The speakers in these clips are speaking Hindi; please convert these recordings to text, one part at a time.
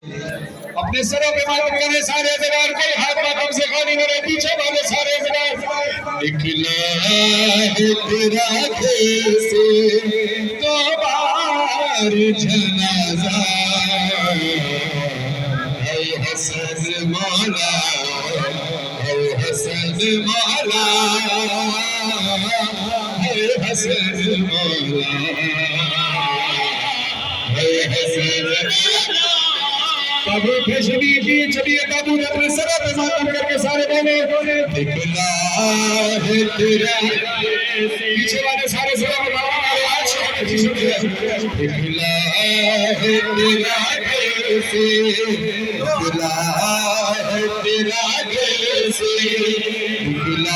अपने सरों पे मालूम करे सारे जवान कोई हाथ बातों से खाली मेरे पीछे वाले सारे जवान निकला है तेरा कैसे तो बार जनाजा है हसन मौला है हसन मौला है हसन मौला है हसन मौला बाबू फैशनी की चलिए बाबू ने अपने सर पे मातम करके सारे बोले निकला है तेरा पीछे वाले सारे सर पे बाबा मारे आज निकला है तेरा कैसे निकला है तेरा कैसे निकला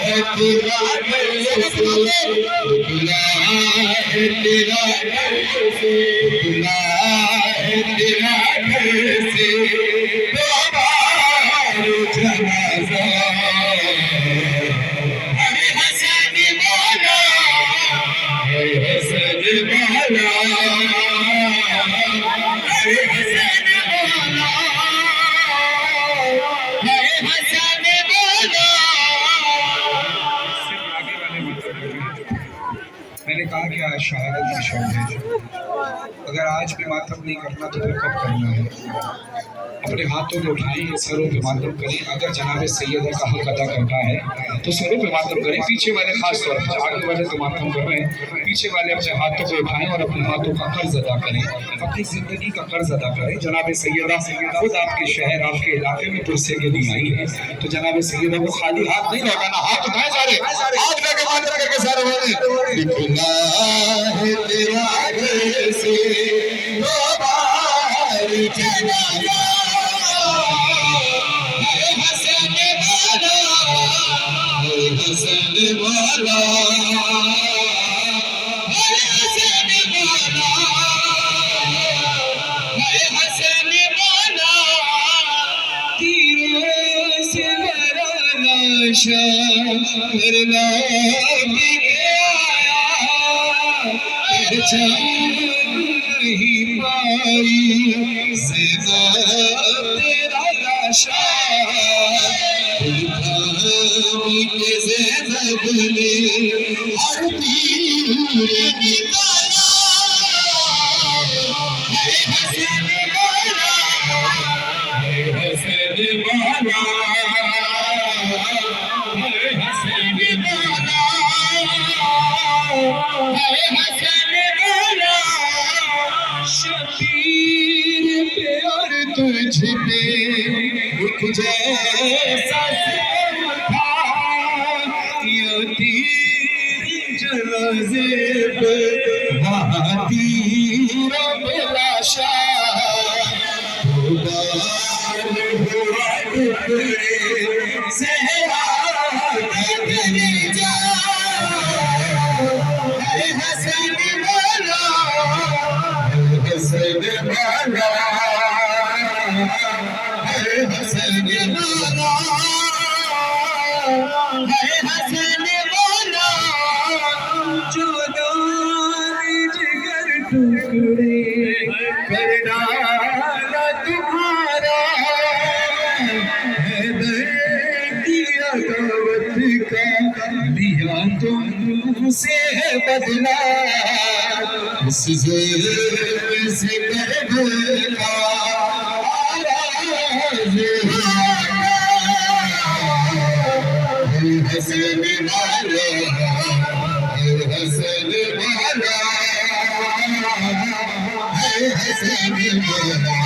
है तेरा कैसे निकला है तेरा कैसे निकला है तेरा कैसे निकला है तेरा कैसे बाबा जनाजा अरे हसन मौला अरे हसन मौला अरे हसन मौला अरे हसन मौला। मैंने कहा कि आज शहादत की शौक है, अगर आज भी मातम नहीं करना तो फिर कब करना है। अपने हाथों को उठाएं, सरों पे मातम करें। अगर जनाब सैयदा का हक अदा करना है तो सरों पे मातम करें। पीछे वाले खास तौर पर, आगे वाले तो मातम कर रहे हैं, पीछे वाले अपने हाथों को उठाएं और अपने हाथों का कर्ज अदा करें, अपनी जिंदगी का कर्ज अदा करें। जनाब सैयदा खुद आपके शहर आपके इलाके में पुरसे के लिए आई है, तो जनाब सैयदा को खाली हाथ नहीं लौटाना, हाथ उठाए सारे, हाथ लेके मातम करके सारे बोले निकला है तेरा कैसे बाहर जनाजा है हसन मौला है हसन मौला है हसन मौला है हसन मौला। तीरों से भरा लाशा करना नहीं पाई ज़िंदा तेरा लाशा के ज़ैनब ने हर पीर निकाला है हसन मौला है हसन मौला है हसन मौला है हसन मौला। शबीर पे और तुझ पे एक जैसा सिर था, या तीर जनाज़े पे वहाँ तीरों पे लाशा हुआ टुकड़े ज़हरा का कलेजा है हसन मौला हसन मौला है हसन मौला है हसन मौला। जो दानी जिगर टुकड़े करना ना तुम्हारा है दर्द की अदावत का दिया तुमसे बदला इस ज़ुल्म से करबला आवाज़ है हसन मौला है हसन मौला है हसन मौला।